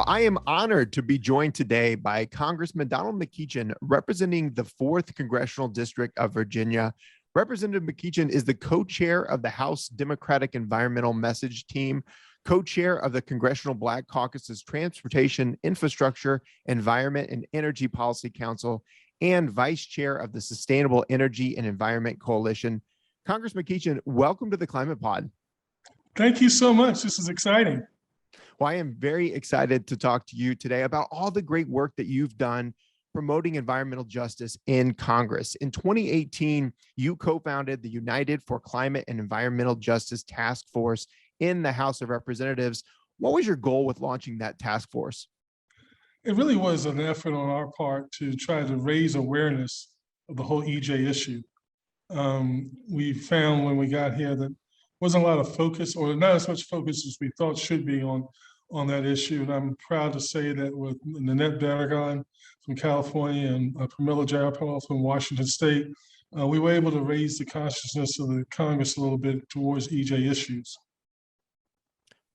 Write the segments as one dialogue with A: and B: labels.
A: I am honored to be joined today by Congressman Donald McEachin, representing the 4th Congressional District of Virginia. Representative McEachin is the co-chair of the House Democratic Environmental Message Team, co-chair of the Congressional Black Caucus's Transportation, Infrastructure, Environment, and Energy Policy Council, and vice chair of the Sustainable Energy and Environment Coalition. Congressman McEachin, welcome to the Climate Pod.
B: Thank you so much. This is exciting.
A: Well, I am very excited to talk to you today about all the great work that you've done promoting environmental justice in Congress. In 2018, you co-founded the United for Climate and Environmental Justice Task Force in the House of Representatives. What was your goal with launching that task force?
B: It really was an effort on our part to try to raise awareness of the whole EJ issue. We found when we got here that wasn't a lot of focus, or not as much focus as we thought should be on that issue. And I'm proud to say that with Nanette Barragan from California and Pramila Jayapal from Washington State, we were able to raise the consciousness of the Congress a little bit towards EJ issues.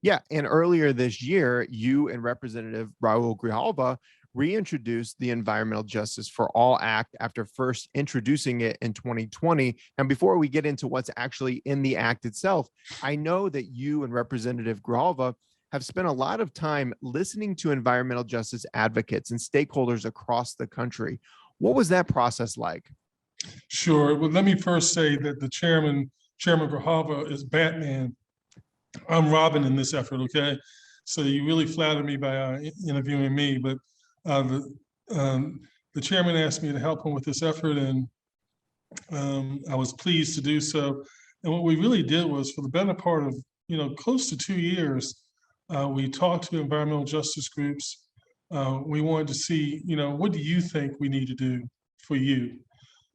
A: Yeah, and earlier this year, you and Representative Raul Grijalva reintroduced the Environmental Justice for All Act after first introducing it in 2020. And before we get into what's actually in the act itself, I know that you and Representative Grijalva have spent a lot of time listening to environmental justice advocates and stakeholders across the country. What was that process like?
B: Sure. Well, let me first say that the Chairman Grijalva, is Batman. I'm Robin in this effort, okay? So you really flattered me by interviewing me, but the chairman asked me to help him with this effort, and I was pleased to do so. And what we really did was, for the better part of close to 2 years, we talked to environmental justice groups. We wanted to see, what do you think we need to do for you?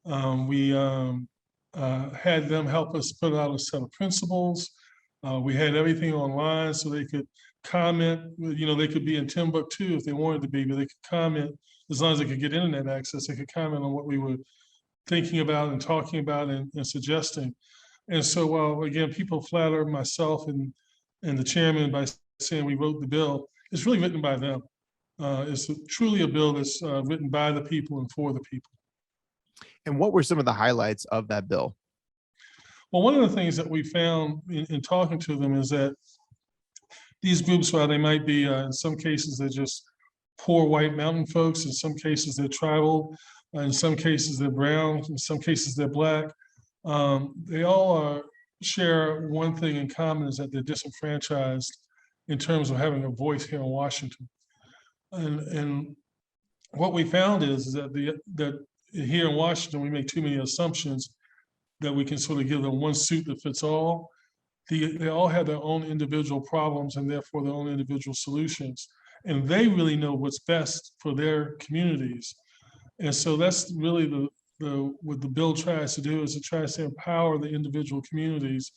B: We had them help us put out a set of principles. We had everything online so they could comment. They could be in Timbuktu if they wanted to be, but they could comment as long as they could get internet access. They could comment on what we were thinking about and talking about and suggesting. And so, while again, people flatter myself and the chairman by saying we wrote the bill, it's really written by them. It's truly a bill that's written by the people and for the people.
A: And what were some of the highlights of that bill?
B: Well, one of the things that we found in talking to them is that these groups, while they might be, in some cases, they're just poor white mountain folks, in some cases they're tribal, in some cases they're brown, in some cases they're black, they all share one thing in common, is that they're disenfranchised in terms of having a voice here in Washington. And what we found is that that here in Washington, we make too many assumptions that we can sort of give them one suit that fits all. They all have their own individual problems and therefore their own individual solutions. And they really know what's best for their communities. And so that's really what the bill tries to do, is it tries to empower the individual communities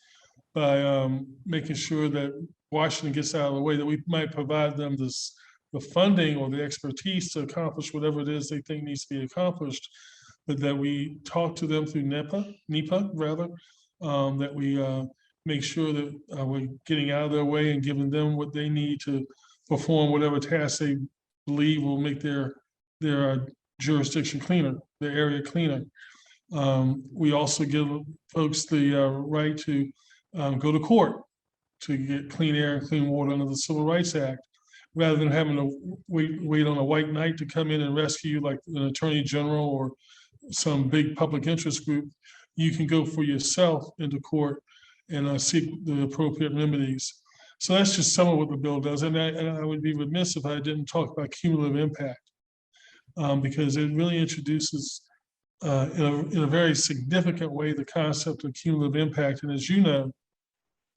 B: by making sure that Washington gets out of the way, that we might provide them the funding or the expertise to accomplish whatever it is they think needs to be accomplished, but that we talk to them through NEPA rather, that we make sure that we're getting out of their way and giving them what they need to perform whatever tasks they believe will make their jurisdiction cleaner, their area cleaner. We also give folks the right to go to court to get clean air and clean water under the Civil Rights Act, rather than having to wait on a white knight to come in and rescue you, like an attorney general or some big public interest group. You can go for yourself into court and seek the appropriate remedies. So that's just some of what the bill does. And I would be remiss if I didn't talk about cumulative impact, because it really introduces in a very significant way the concept of cumulative impact. And as you know,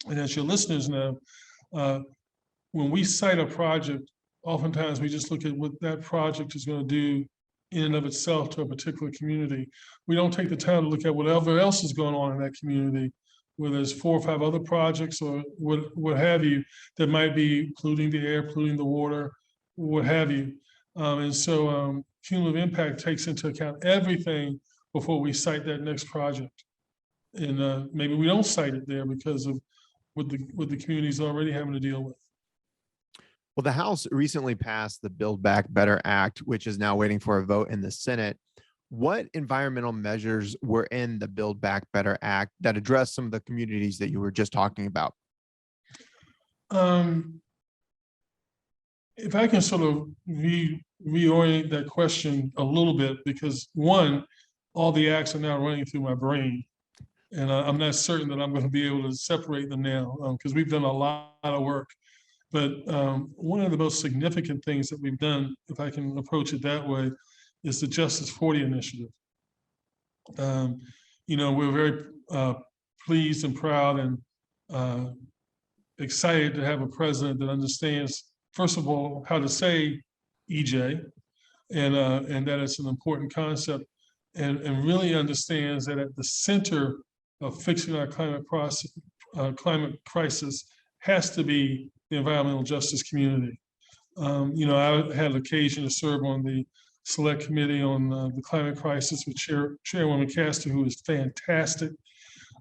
B: and as your listeners know, when we cite a project, oftentimes we just look at what that project is going to do in and of itself to a particular community. We don't take the time to look at whatever else is going on in that community, whether there's 4 or 5 other projects or what have you, that might be polluting the air, polluting the water, what have you. And so cumulative impact takes into account everything before we cite that next project. And maybe we don't cite it there because of what the community is already having to deal with.
A: Well, the House recently passed the Build Back Better Act, which is now waiting for a vote in the Senate. What environmental measures were in the Build Back Better Act that address some of the communities that you were just talking about?
B: Um, if I can sort of reorient that question a little bit, because one, all the acts are now running through my brain. And I'm not certain that I'm going to be able to separate them now because we've done a lot of work. But one of the most significant things that we've done, if I can approach it that way, is the Justice 40 initiative. We're very pleased and proud and excited to have a president that understands, first of all, how to say EJ, and that it's an important concept, and really understands that at the center of fixing our climate crisis has to be the environmental justice community. I had occasion to serve on the select committee on the climate crisis with Chairwoman Castor, who is fantastic.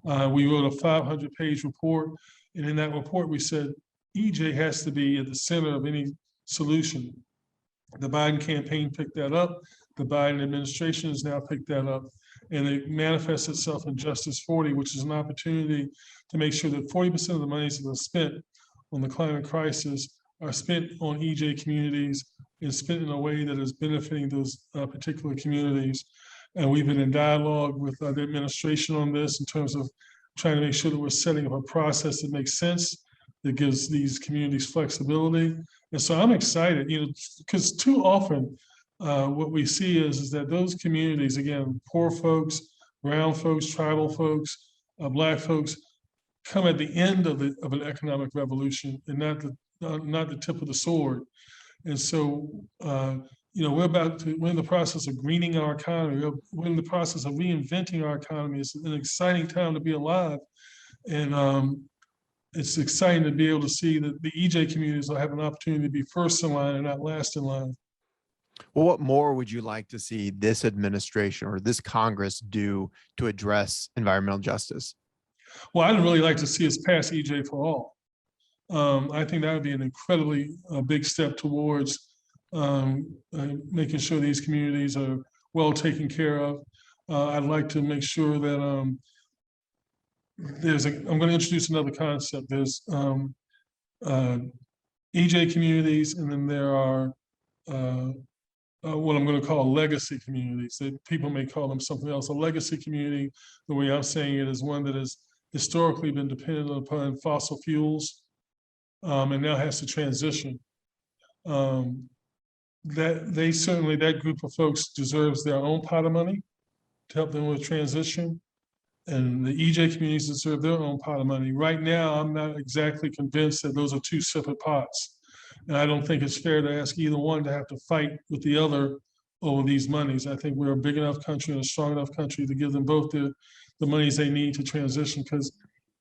B: We wrote a 500-page report, and in that report we said EJ has to be at the center of any solution. The Biden campaign picked that up. The Biden administration has now picked that up, and it manifests itself in Justice 40, which is an opportunity to make sure that 40% of the monies that are spent on the climate crisis are spent on EJ communities and spent in a way that is benefiting those particular communities. And we've been in dialogue with the administration on this in terms of trying to make sure that we're setting up a process that makes sense, that gives these communities flexibility. And so I'm excited, because too often what we see is that those communities, again, poor folks, brown folks, tribal folks, Black folks, come at the end of an economic revolution and not the tip of the sword. And so, we're in the process of greening our economy. We're in the process of reinventing our economy. It's an exciting time to be alive. And it's exciting to be able to see that the EJ communities will have an opportunity to be first in line and not last in line.
A: Well, what more would you like to see this administration or this Congress do to address environmental justice?
B: Well, I'd really like to see us pass EJ for all. I think that would be an incredibly big step towards making sure these communities are well taken care of. I'd like to make sure that I'm going to introduce another concept. There's EJ communities, and then there are what I'm going to call legacy communities. That people may call them something else. A legacy community, the way I'm saying it, is one that has historically been dependent upon fossil fuels and now has to transition. That group of folks deserves their own pot of money to help them with transition. And the EJ communities deserve their own pot of money. Right now, I'm not exactly convinced that those are two separate pots. And I don't think it's fair to ask either one to have to fight with the other over these monies. I think we're a big enough country and a strong enough country to give them both the monies they need to transition, because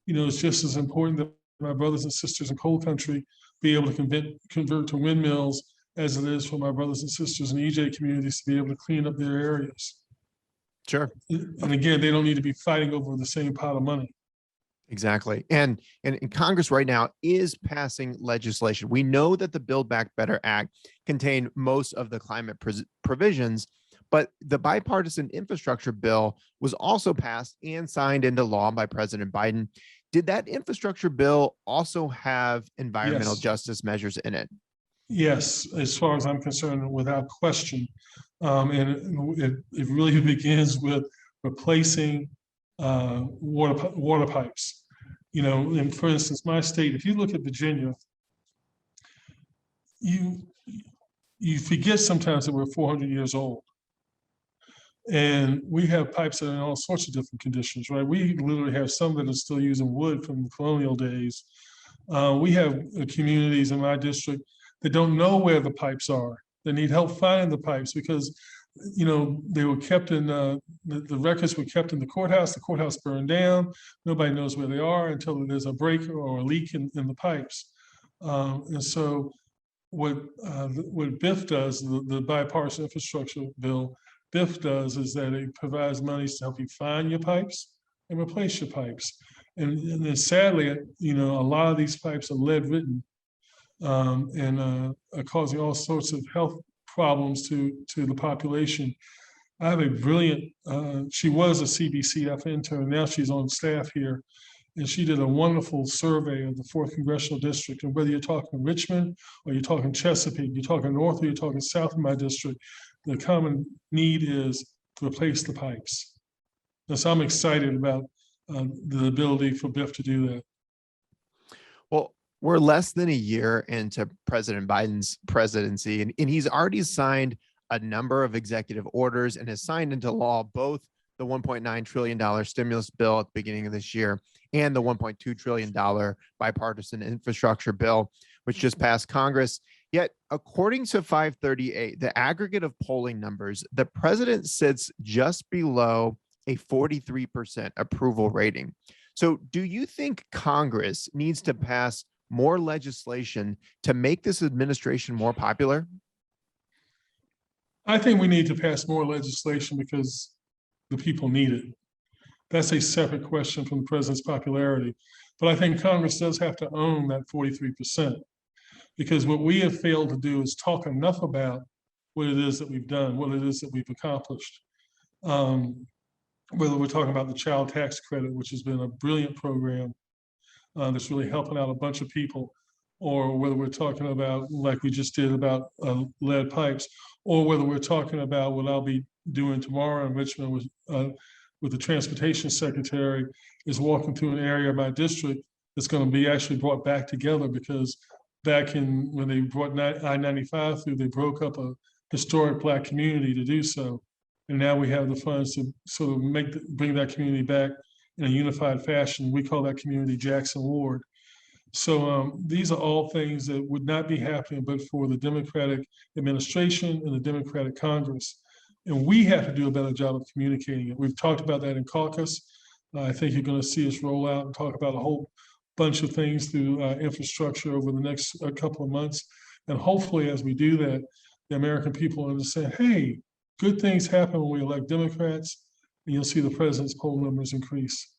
B: it's just as important that my brothers and sisters in coal country be able to convert to windmills as it is for my brothers and sisters in EJ communities to be able to clean up their areas.
A: Sure.
B: And again, they don't need to be fighting over the same pot of money.
A: Exactly. And Congress right now is passing legislation. We know that the Build Back Better Act contained most of the climate provisions, but the Bipartisan Infrastructure Bill was also passed and signed into law by President Biden. Did that infrastructure bill also have environmental justice measures in it?
B: Yes, as far as I'm concerned, without question. And it really begins with replacing water pipes. And for instance, my state, if you look at Virginia, you forget sometimes that we're 400 years old. And we have pipes that are in all sorts of different conditions, right? We literally have some that are still using wood from the colonial days. We have communities in my district that don't know where the pipes are. They need help finding the pipes because, they were kept in, the records were kept in the courthouse burned down. Nobody knows where they are until there's a break or a leak in the pipes. And so what BIF does, the Bipartisan Infrastructure Bill, BIF does is that it provides monies to help you find your pipes and replace your pipes. And then sadly, a lot of these pipes are lead ridden. and are causing all sorts of health problems to the population. I have a brilliant, she was a CBCF intern, now she's on staff here, and she did a wonderful survey of the 4th Congressional District. And whether you're talking Richmond or you're talking Chesapeake, you're talking north or you're talking south of my district, the common need is to replace the pipes. And so I'm excited about the ability for BIF to do that.
A: Well, we're less than a year into President Biden's presidency, and he's already signed a number of executive orders and has signed into law both the $1.9 trillion stimulus bill at the beginning of this year and the $1.2 trillion bipartisan infrastructure bill, which just passed Congress. Yet, according to 538, the aggregate of polling numbers, the president sits just below a 43% approval rating. So do you think Congress needs to pass more legislation to make this administration more popular?
B: I think we need to pass more legislation because the people need it. That's a separate question from the president's popularity. But I think Congress does have to own that 43%, because what we have failed to do is talk enough about what it is that we've done, what it is that we've accomplished. Whether we're talking about the child tax credit, which has been a brilliant program that's really helping out a bunch of people, or whether we're talking about, like we just did about lead pipes, or whether we're talking about what I'll be doing tomorrow in Richmond with the transportation secretary, is walking through an area of my district that's going to be actually brought back together, because back in when they brought I-95 through, they broke up a historic Black community to do so. And now we have the funds to sort of bring that community back in a unified fashion. We call that community Jackson Ward. So these are all things that would not be happening but for the Democratic administration and the Democratic Congress. And we have to do a better job of communicating it. We've talked about that in caucus. I think you're going to see us roll out and talk about a whole bunch of things through infrastructure over the next couple of months. And hopefully, as we do that, the American people understand, hey, good things happen when we elect Democrats, and you'll see the president's poll numbers increase.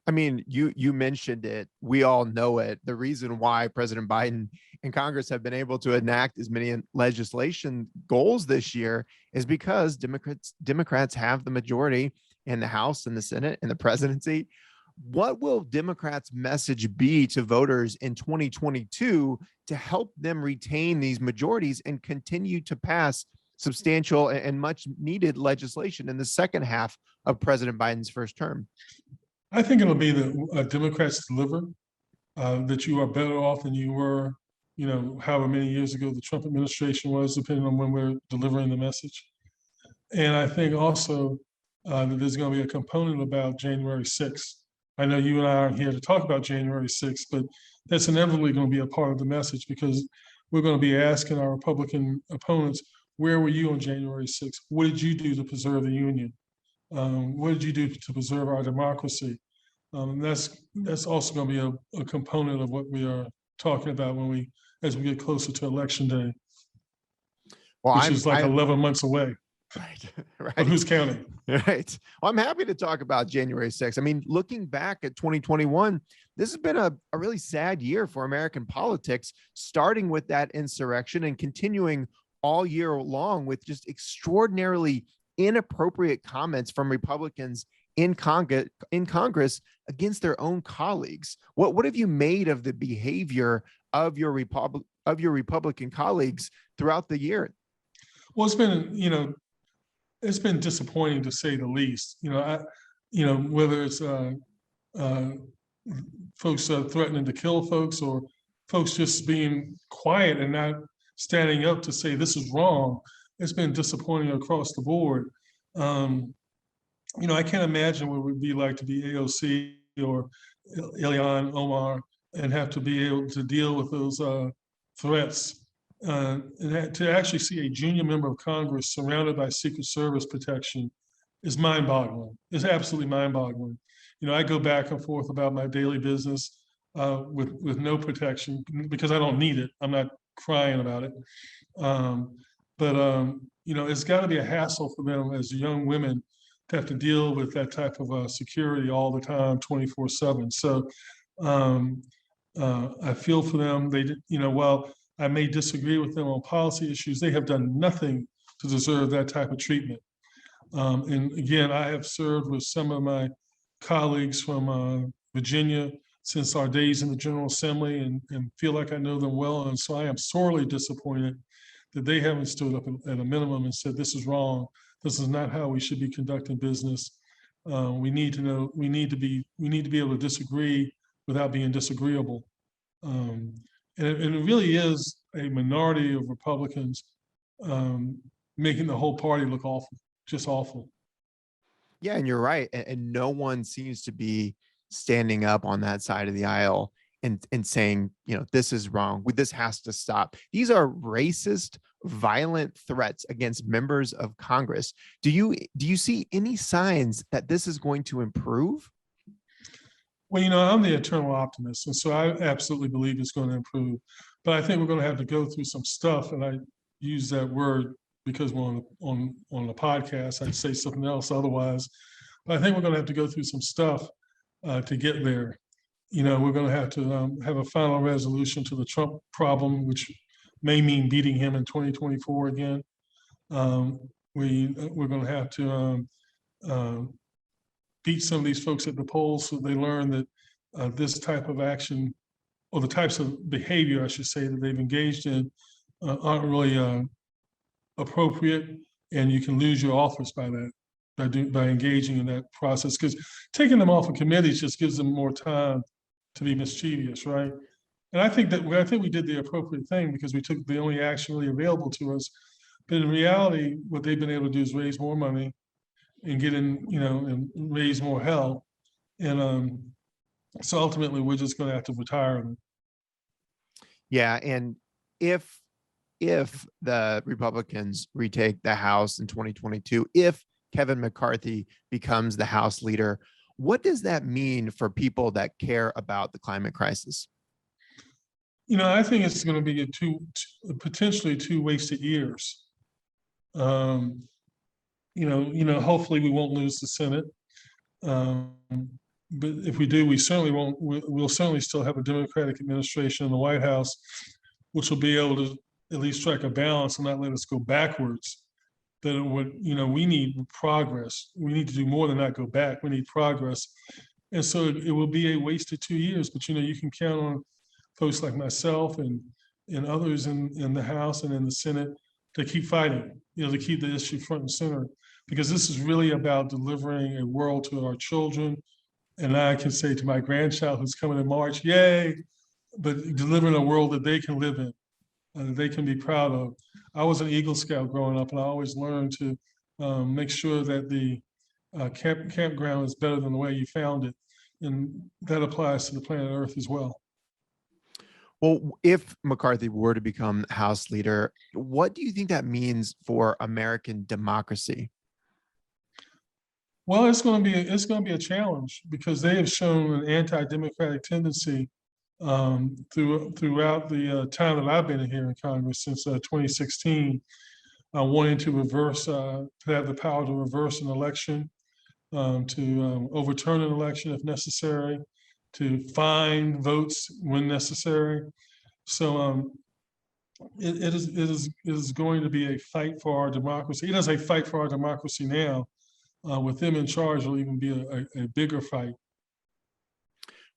A: I mean, you mentioned it. We all know it. The reason why President Biden and Congress have been able to enact as many legislation goals this year is because Democrats have the majority in the House and the Senate and the presidency. What will Democrats' message be to voters in 2022 to help them retain these majorities and continue to pass substantial and much needed legislation in the second half of President Biden's first term?
B: I think it'll be the Democrats deliver, that you are better off than you were, however many years ago the Trump administration was, depending on when we're delivering the message. And I think also that there's going to be a component about January 6th. I know you and I aren't here to talk about January 6th, but that's inevitably going to be a part of the message, because we're going to be asking our Republican opponents, where were you on January 6th? What did you do to preserve the Union? What did you do to preserve our democracy? That's also going to be a component of what we are talking about as we get closer to Election Day, which is like 11 months away.
A: Right, right.
B: But who's counting?
A: Right. Well, I'm happy to talk about January 6th. I mean, looking back at 2021, this has been a really sad year for American politics, starting with that insurrection and continuing all year long with just extraordinarily inappropriate comments from Republicans in Congress against their own colleagues. What have you made of the behavior of your Republican colleagues throughout the year?
B: Well, it's been disappointing, to say the least. Whether it's folks threatening to kill folks, or folks just being quiet and not standing up to say this is wrong, it's been disappointing across the board. I can't imagine what it would be like to be AOC or Ilhan Omar and have to be able to deal with those threats. And to actually see a junior member of Congress surrounded by Secret Service protection is mind-boggling. It's absolutely mind-boggling. I go back and forth about my daily business with no protection because I don't need it. I'm not crying about it. But it's got to be a hassle for them as young women to have to deal with that type of security all the time, 24/7. So I feel for them. They, while I may disagree with them on policy issues, they have done nothing to deserve that type of treatment. And again, I have served with some of my colleagues from Virginia since our days in the General Assembly, and feel like I know them well. And so I am sorely disappointed that they haven't stood up at a minimum and said, this is wrong. This is not how we should be conducting business. We need to know, we need to be able to disagree without being disagreeable. And it really is a minority of Republicans making the whole party look awful, just awful.
A: Yeah, and you're right. And no one seems to be standing up on that side of the aisle and saying, this is wrong. This has to stop. These are racist, violent threats against members of Congress. Do you see any signs that this is going to improve?
B: Well, I'm the eternal optimist, and so I absolutely believe it's going to improve. But I think we're going to have to go through some stuff, and I use that word because we're on the podcast. I'd say something else otherwise. But I think we're going to have to go through some stuff to get there. We're going to have a final resolution to the Trump problem, which may mean beating him in 2024 again. We're going to have to beat some of these folks at the polls so they learn that this type of action, or the types of behavior, I should say, that they've engaged in aren't really appropriate, and you can lose your office by that, by engaging in that process. Because taking them off of committees just gives them more time to be mischievous, right? And I think we did the appropriate thing because we took the only action really available to us. But in reality, what they've been able to do is raise more money and get in, and raise more hell. And so ultimately, we're just going to have to retire them.
A: Yeah, and if the Republicans retake the House in 2022, if Kevin McCarthy becomes the House leader, what does that mean for people that care about the climate crisis?
B: I think it's going to be potentially two wasted years. Hopefully we won't lose the Senate. But if we do, we certainly won't. We'll certainly still have a Democratic administration in the White House, which will be able to at least strike a balance and not let us go backwards. That it would, we need progress. We need to do more than not go back. We need progress. And so it will be a wasted 2 years, but you can count on folks like myself and others in the House and in the Senate to keep fighting, to keep the issue front and center, because this is really about delivering a world to our children. And I can say to my grandchild who's coming in March, yay, but delivering a world that they can live in, that they can be proud of. I was an Eagle Scout growing up, and I always learned to make sure that the campground is better than the way you found it. And that applies to the planet Earth as well.
A: Well, if McCarthy were to become House leader, what do you think that means for American democracy?
B: Well, it's going to be a challenge because they have shown an anti-democratic tendency throughout the time that I've been here in Congress since 2016, wanting to have the power to reverse an election, to overturn an election if necessary, to find votes when necessary. So it is going to be a fight for our democracy. It is a fight for our democracy now. With them in charge, it'll even be a bigger fight.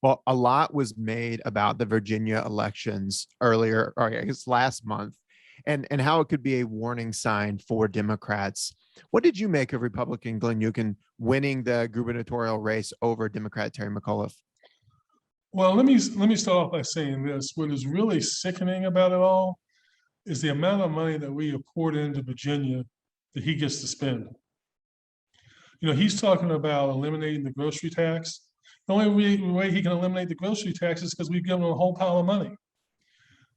A: Well, a lot was made about the Virginia elections earlier, or I guess last month, and how it could be a warning sign for Democrats. What did you make of Republican Glenn Youngkin winning the gubernatorial race over Democrat Terry McAuliffe?
B: Well, let me start off by saying this. What is really sickening about it all is the amount of money that we have poured into Virginia that he gets to spend. He's talking about eliminating the grocery tax. The only way he can eliminate the grocery tax is because we've given him a whole pile of money.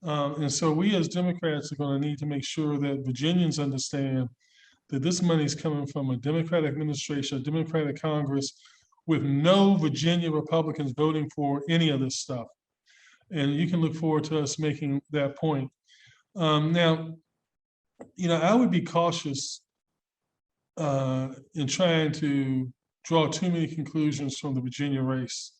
B: And so we as Democrats are going to need to make sure that Virginians understand that this money is coming from a Democratic administration, a Democratic Congress, with no Virginia Republicans voting for any of this stuff. And you can look forward to us making that point. Now, I would be cautious in trying to draw too many conclusions from the Virginia race.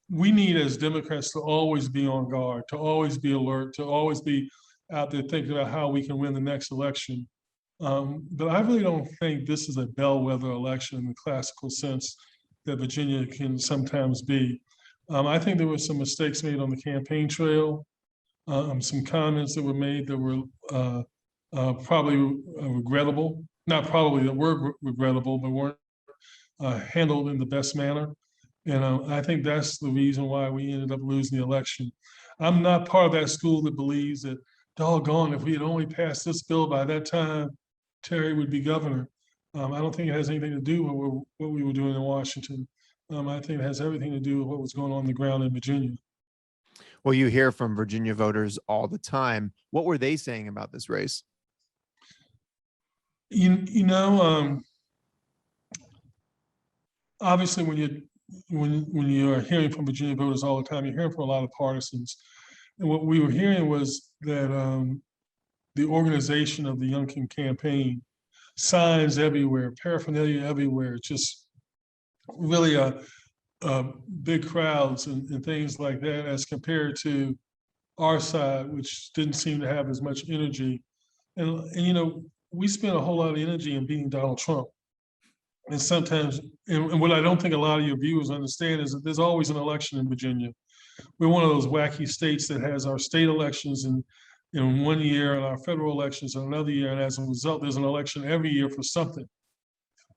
B: we need as Democrats to always be on guard, to always be alert, to always be out there thinking about how we can win the next election. But I really don't think this is a bellwether election in the classical sense that Virginia can sometimes be. I think there were some mistakes made on the campaign trail, some comments that were made that were probably regrettable, not probably that were regrettable, but weren't handled in the best manner. And I think that's the reason why we ended up losing the election. I'm not part of that school that believes that, doggone, if we had only passed this bill by that time, Terry would be governor. I don't think it has anything to do with what we were doing in Washington. I think it has everything to do with what was going on the ground in Virginia.
A: Well, you hear from Virginia voters all the time. What were they saying about this race?
B: Obviously, when you are hearing from Virginia voters all the time, you're hearing from a lot of partisans. And what we were hearing was that the organization of the Youngkin campaign, signs everywhere, paraphernalia everywhere, just really big crowds and things like that, as compared to our side, which didn't seem to have as much energy. And we spent a whole lot of energy in beating Donald Trump. And sometimes, and what I don't think a lot of your viewers understand is that there's always an election in Virginia. We're one of those wacky states that has our state elections in 1 year and our federal elections in another year. And as a result, there's an election every year for something.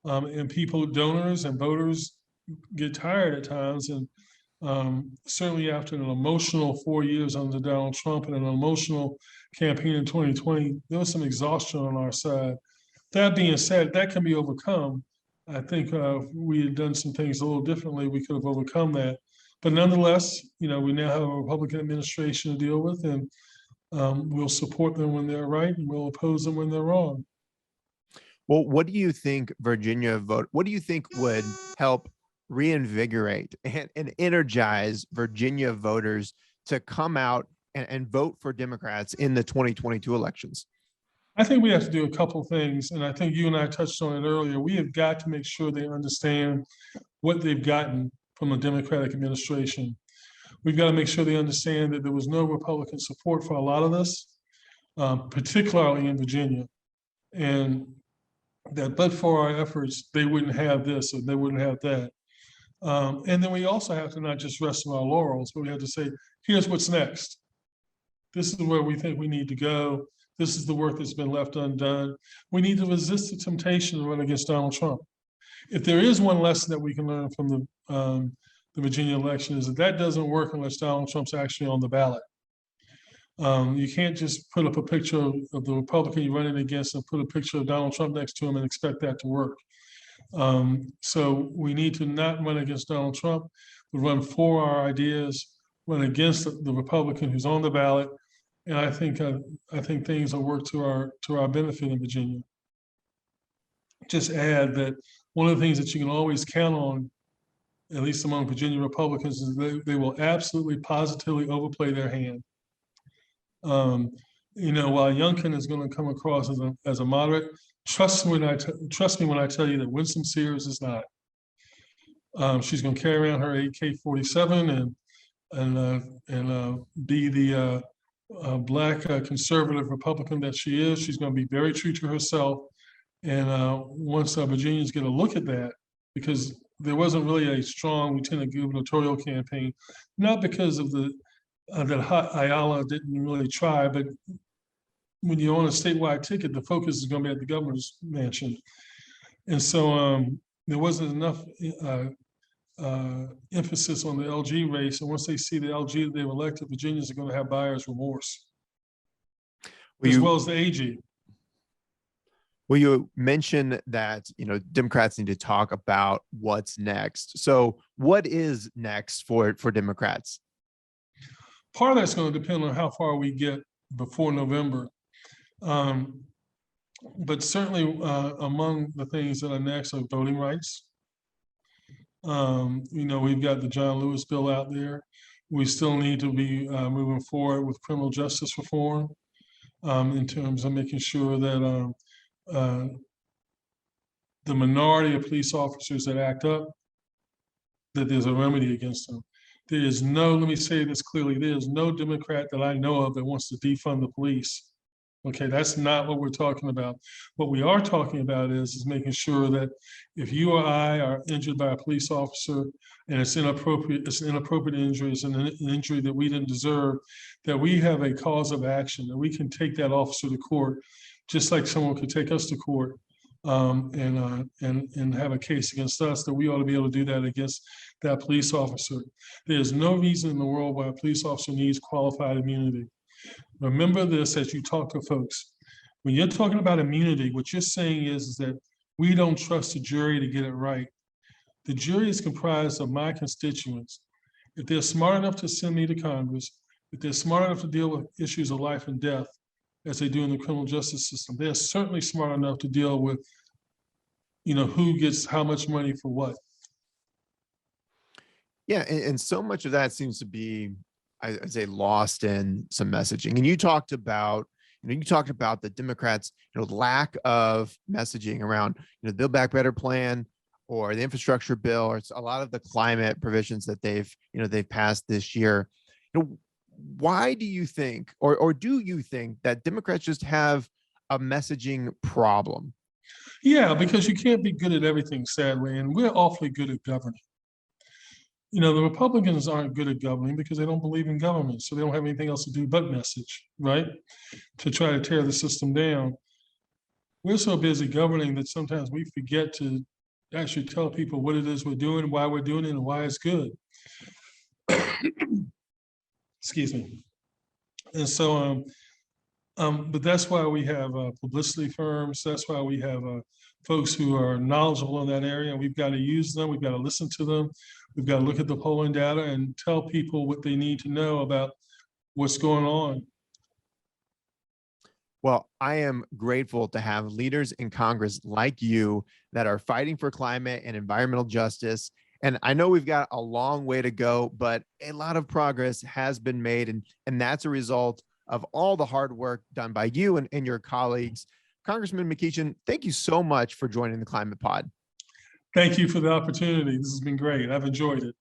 B: And people, donors and voters get tired at times. And certainly after an emotional 4 years under Donald Trump and an emotional campaign in 2020, there was some exhaustion on our side. That being said, that can be overcome. I think if we had done some things a little differently, we could have overcome that. But nonetheless, we now have a Republican administration to deal with, and we'll support them when they're right, and we'll oppose them when they're wrong.
A: Well, what do you think what do you think would help reinvigorate and energize Virginia voters to come out and vote for Democrats in the 2022 elections?
B: I think we have to do a couple things, and I think you and I touched on it earlier. We have got to make sure they understand what they've gotten from a Democratic administration. We've got to make sure they understand that there was no Republican support for a lot of this, particularly in Virginia, and that but for our efforts, they wouldn't have this or they wouldn't have that. And then we also have to not just rest on our laurels, but we have to say, here's what's next. This is where we think we need to go. This is the work that's been left undone. We need to resist the temptation to run against Donald Trump. If there is one lesson that we can learn from the Virginia election, is that doesn't work unless Donald Trump's actually on the ballot. You can't just put up a picture of the Republican you're running against and put a picture of Donald Trump next to him and expect that to work. So we need to not run against Donald Trump, but run for our ideas, run against the Republican who's on the ballot. And I think things will work to our benefit in Virginia. Just add that one of the things that you can always count on, at least among Virginia Republicans, is they will absolutely, positively overplay their hand. While Youngkin is going to come across as a moderate, trust me when I tell you that Winsome Sears is not. She's going to carry around her AK-47 and be the Black conservative Republican that she is. She's going to be very true to herself. And once Virginians get a look at that, because there wasn't really a strong lieutenant gubernatorial campaign, not because of that Ayala didn't really try, but when you're on a statewide ticket, the focus is going to be at the governor's mansion. And so there wasn't enough emphasis on the LG race. And once they see the LG that they've elected, Virginians are going to have buyer's remorse, as well as the AG.
A: Well, you mentioned that, Democrats need to talk about what's next. So what is next for Democrats?
B: Part of that's going to depend on how far we get before November. But certainly among the things that are next are voting rights. We've got the John Lewis bill out there. We still need to be moving forward with criminal justice reform in terms of making sure that the minority of police officers that act up, that there's a remedy against them. There is no, let me say this clearly, there is no Democrat that I know of that wants to defund the police. Okay, that's not what we're talking about. What we are talking about is making sure that if you or I are injured by a police officer and it's an inappropriate injury, it's an injury that we didn't deserve, that we have a cause of action, that we can take that officer to court, just like someone could take us to court and have a case against us, that we ought to be able to do that against that police officer. There's no reason in the world why a police officer needs qualified immunity. Remember this as you talk to folks. When you're talking about immunity, what you're saying is that we don't trust the jury to get it right. The jury is comprised of my constituents. If they're smart enough to send me to Congress, if they're smart enough to deal with issues of life and death, as they do in the criminal justice system, they're certainly smart enough to deal with, who gets how much money for what.
A: Yeah, and so much of that seems to be, I'd say, lost in some messaging. And you talked about the Democrats, lack of messaging around, the Build Back Better plan or the infrastructure bill, or it's a lot of the climate provisions that they've passed this year. Why do you think, or do you think that Democrats just have a messaging problem?
B: Yeah, because you can't be good at everything, sadly, and we're awfully good at governing. The Republicans aren't good at governing because they don't believe in government, so they don't have anything else to do but message, right? To try to tear the system down. We're so busy governing that sometimes we forget to actually tell people what it is we're doing, why we're doing it, and why it's good. Excuse me. And so, but that's why we have publicity firms. That's why we have folks who are knowledgeable in that area. We've got to use them. We've got to listen to them. We've got to look at the polling data and tell people what they need to know about what's going on.
A: Well, I am grateful to have leaders in Congress like you that are fighting for climate and environmental justice. And I know we've got a long way to go, but a lot of progress has been made. And that's a result of all the hard work done by you and your colleagues. Congressman McEachin, thank you so much for joining the Climate Pod.
B: Thank you for the opportunity. This has been great. I've enjoyed it.